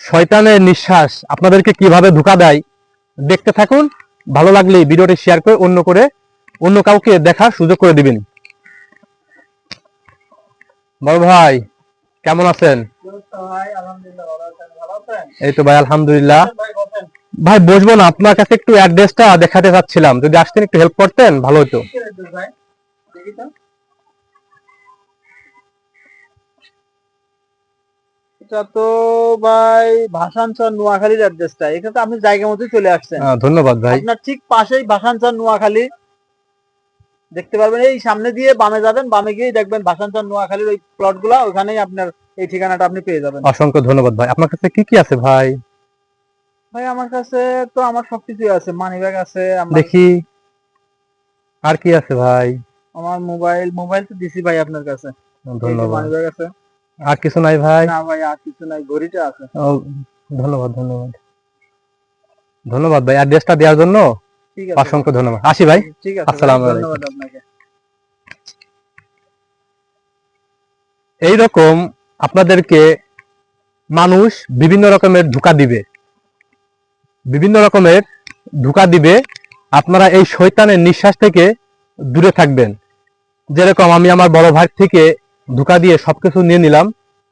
শয়তানের নিঃশ্বাস আপনাদেরকে কিভাবে ধোঁকা দেয় দেখতে থাকুন। ভালো লাগলে ভিডিওটি শেয়ার করে অন্য কাউকে দেখার সুযোগ করে দিবেন। বড় ভাই কেমন আছেন? এই তো ভাই আলহামদুলিল্লাহ। ভাই বসবো না, আপনার কাছে একটু অ্যাড্রেসটা দেখাতে চাচ্ছিলাম, যদি আসতেন একটু হেল্প করতেন ভালো হতো। এটা তো ভাই ভাসানচর নোয়াখালীর অ্যাড্রেসটা, এখানে তো আপনি জায়গা মতোই চলে আসছেন। ধন্যবাদ ভাই। আপনার ঠিক পাশেই ভাসানচর নোয়াখালী দেখতে পারবেন। এই সামনে দিয়ে বামে যাবেন, বামে গিয়ে দেখবেন ভাসানচর নোয়াখালীর ওই প্লট গুলা, ওখানেই আপনার এই ঠিকানাটা আপনি পেয়ে যাবেন। অসংখ্য ধন্যবাদ ভাই। আপনার কাছে কি কি আছে ভাই? ভাই আমার কাছে তো আমার সবকিছুই আছে, মানি ব্যাগ আছে, দেখি আর কি আছে ভাই? আমার মোবাইল তো দিছি ভাই আপনার কাছে। ধন্যবাদ। মানি ব্যাগ আছে। আর কিছু নাই ভাই? না ভাই আর কিছু নাই, ঘড়িটা আছে। ধন্যবাদ ধন্যবাদ ধন্যবাদ ভাই অ্যাড্রেসটা দেওয়ার জন্য। ঠিক আছে, অসংখ্য ধন্যবাদ। আসি ভাই। ঠিক আছে, আসসালামু আলাইকুম। ধন্যবাদ আপনাকে। এইরকম আপনাদেরকে মানুষ বিভিন্ন রকমের ধোঁকা দিবে। আপনারা এই শয়তানের নিঃশ্বাস থেকে দূরে থাকবেন। যেরকম আমি আমার বড় ভাই থেকে ধোঁকা দিয়ে সবকিছু নিয়ে নিলাম,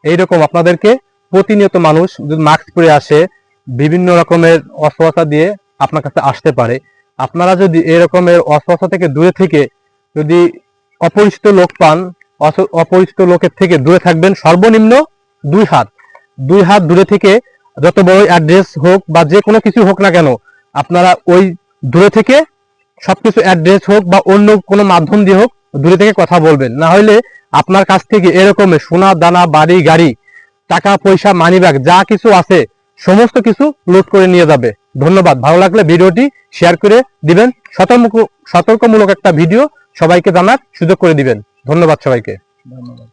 এইরকম আপনাদেরকে প্রতিনিয়ত মানুষ যদি মাস্ক পরে আসে, বিভিন্ন রকমের অস্ত্রতা দিয়ে আপনার কাছে আসতে পারে। আপনারা যদি এরকমের অস্ত্রতা থেকে দূরে থেকে যদি অপরিচিত লোক পান, অপরিচিত লোকের থেকে দূরে থাকবেন। সর্বনিম্ন 2 হাত দূরে থেকে, যত বড় অ্যাড্রেস হোক বা যে কোনো কিছু হোক না কেন, আপনারা ওই দূরে থেকে সবকিছু অ্যাড্রেস হোক বা অন্য কোনো মাধ্যম দিয়ে হোক দূরে থেকে কথা বলবেন। না হলে আপনার কাছ থেকে এরকমের সোনা দানা, বাড়ি গাড়ি, টাকা পয়সা, মানিব্যাগ যা কিছু আছে সমস্ত কিছু লুট করে নিয়ে যাবে। ধন্যবাদ। ভালো লাগলে ভিডিওটি শেয়ার করে দিবেন। সতর্কমূলক একটা ভিডিও সবাইকে জানার সুযোগ করে দিবেন। ধন্যবাদ সবাইকে। ধন্যবাদ।